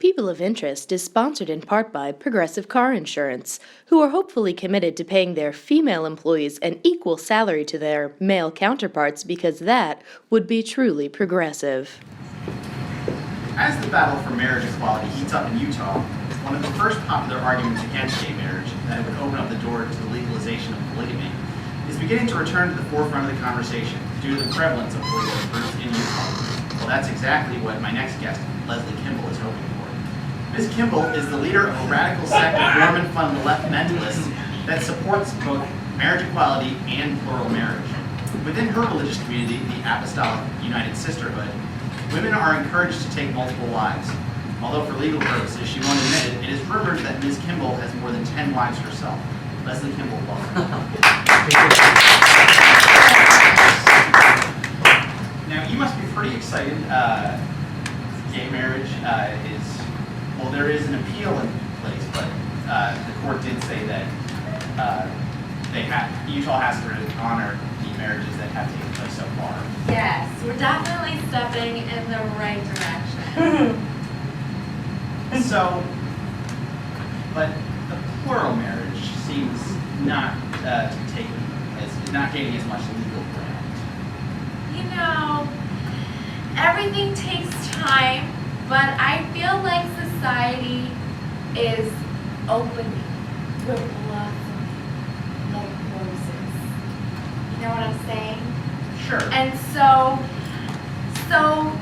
People of Interest is sponsored in part by Progressive Car Insurance, who are hopefully committed to paying their female employees an equal salary to their male counterparts because that would be truly progressive. As the battle for marriage equality heats up in Utah, one of the first popular arguments against gay marriage, that it would open up the door to the legalization of polygamy, is beginning to return to the forefront of the conversation due to the prevalence of polygamous groups in Utah. Well, that's exactly what my next guest, Leslie Kimball, is hoping for. Ms. Kimball is the leader of a radical sect of Mormon fundamentalists that supports both marriage equality and plural marriage. Within her religious community, the Apostolic United Sisterhood, women are encouraged to take multiple wives. Although for legal purposes she won't admit it, it is rumored that Ms. Kimball has more than 10 wives herself. Leslie Kimball, welcome. Now, you must be pretty excited. Gay marriage there is an appeal in place, but the court did say that Utah has to honor the marriages that have taken place so far. Yes, we're definitely stepping in the right direction. But the plural marriage seems not not gaining as much legal ground. You know, everything takes time, but I feel like society is opening, we're blossoming like roses. You know what I'm saying? Sure. And so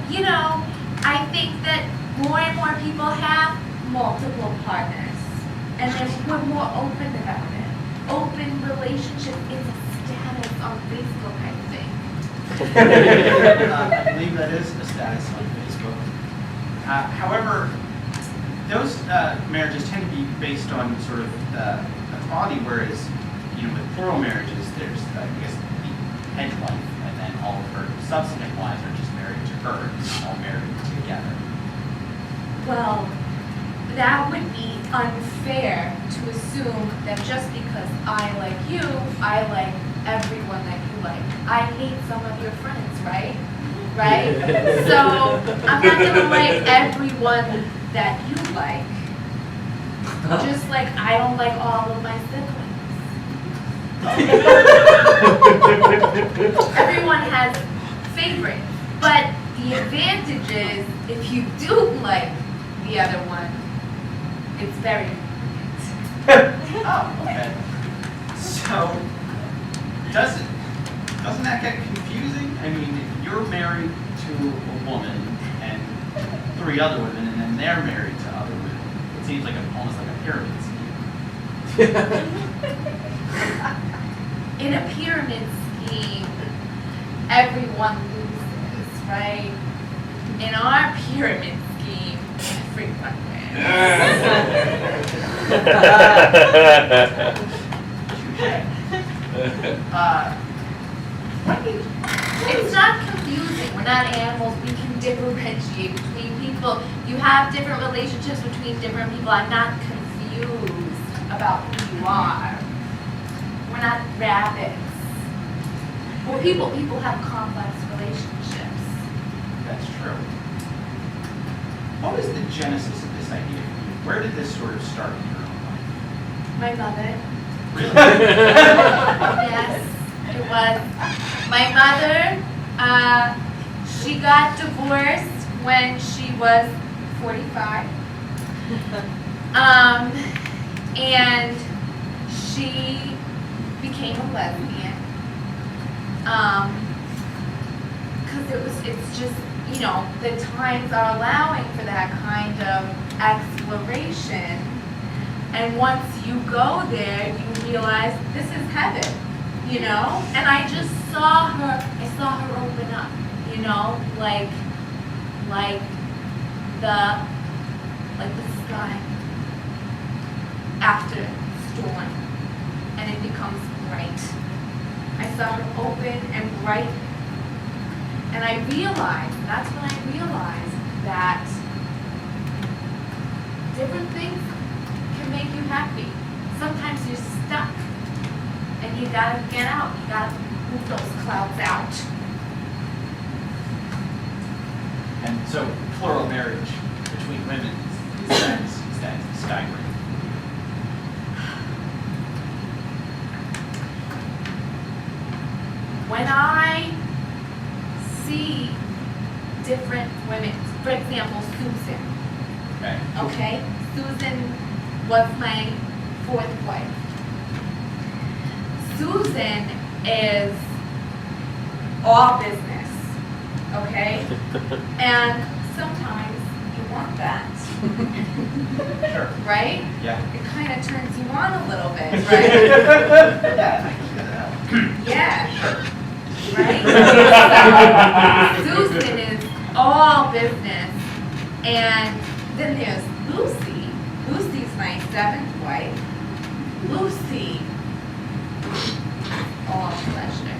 you know, I think that more and more people have multiple partners, and then we're more open about it. Open relationship is a status on Facebook, I think. I believe that is a status on Facebook. However, those marriages tend to be based on sort of equality, whereas with plural marriages, there's I guess the head wife, and then all of her subsequent wives are just married to her, all married together. Well, that would be unfair to assume that just because I like you, I like everyone that you like. I hate some of your friends, right? Right? So I'm not gonna like everyone that you like. Just like I don't like all of my siblings. Everyone has favorites, but the advantage is if you do like the other one, it's very important. Oh, okay. So, doesn't that get confusing? I mean, if you're married to a woman and 3 other women, and then they're married to other women, it seems like almost like a pyramid scheme. In a pyramid scheme, everyone loses, right? In our pyramid scheme, everyone wins. It's not confusing. We're not animals. We can differentiate between people. You have different relationships between different people. I'm not confused about who you are. We're not rabbits. Well, people have complex relationships. That's true. What was the genesis of this idea? Where did this sort of start in your own life? My mother. Really? Yes, it was. My mother, she got divorced when she was 45. And she became a lesbian. Because it's just, the times are allowing for that kind of exploration. And once you go there, you realize this is heaven, And I just saw her open up, like the sky after storm, and it becomes bright. I saw her open and bright, and I realized, that's when I realized that different things can make you happy. Sometimes you're stuck, and you gotta get out. You gotta move those clouds out. And so, plural marriage between women example, Susan. Okay. Okay? Susan was my fourth wife. Susan is all business, okay? And sometimes you want that, Sure. right? Yeah. It kind of turns you on a little bit, right? Yeah, I can figure that out. Yeah. Right? So, Susan is all business. And then there's Lucy. Lucy's my seventh wife. Lucy, all pleasure.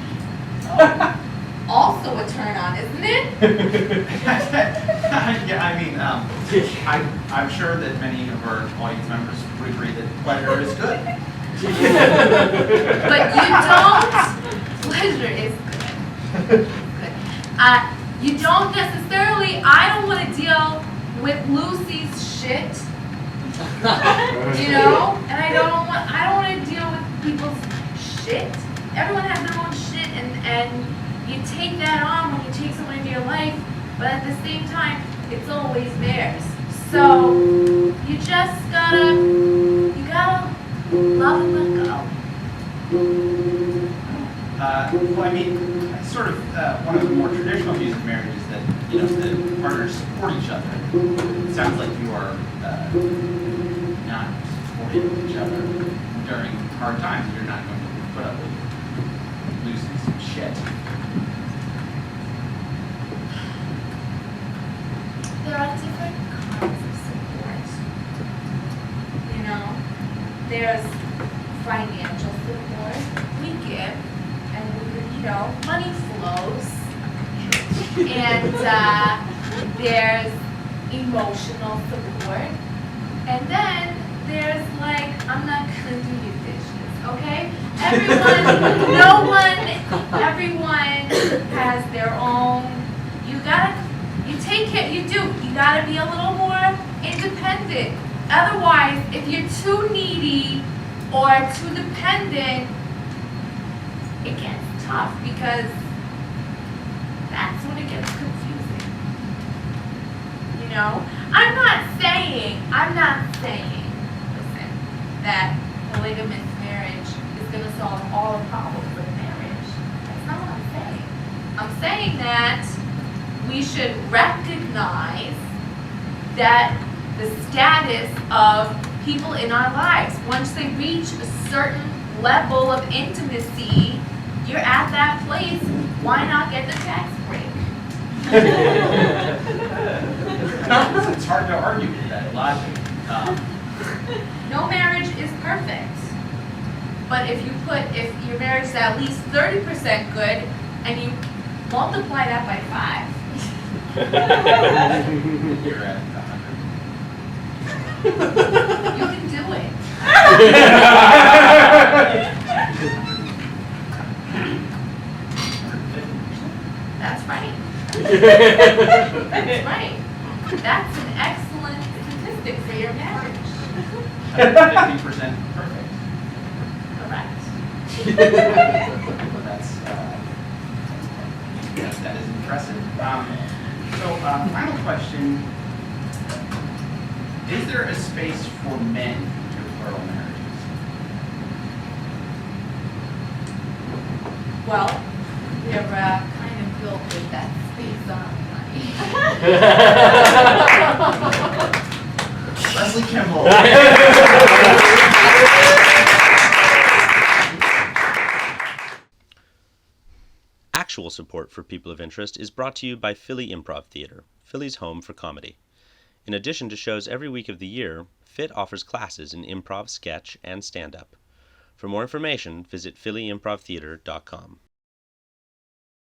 Also a turn on, isn't it? Yeah, I mean, I'm sure that many of our audience members would agree that pleasure is good. But you don't. Pleasure is good. Good. You don't necessarily. I don't want to deal with Lucy's shit. You know, and I don't want to deal with people's shit. Everyone has their own shit, and you take that on when you take someone into your life, but at the same time, it's always theirs. So you just gotta love and let go. Well, I mean, sort of one of the more traditional views of marriage is that, the partners support each other. It sounds like you are not supporting each other during hard times. You're not going to put up with Lucy's shit. There are different kinds of support. There's financial support. We give, and money flows. And there's emotional support. And then there's I'm not gonna do your dishes, okay? Everyone has their own. You take care, you gotta be a little more independent. Otherwise, if you're too needy or too dependent, it gets tough because that's when it gets confusing. I'm not saying, listen, that polygamous marriage is going to solve all the problems of marriage. That's not what I'm saying. I'm saying that we should recognize that the status of people in our lives, once they reach a certain level of intimacy, you're at that place, why not get the tax break? It's hard to argue with that logic. No marriage is perfect. But if your marriage is at least 30% good, and you multiply that by 5, You're at 100. you can do it. That's right. That's right. That's an excellent statistic for your marriage. 50% perfect. Correct. That is impressive. Final question. Is there a space for men to plural marriages? Well, we're kind of built with that space, aren't we? Leslie Kimball. Actual support for People of Interest is brought to you by Philly Improv Theater, Philly's home for comedy. In addition to shows every week of the year, PHIT offers classes in improv, sketch, and stand-up. For more information, visit phillyimprovtheater.com.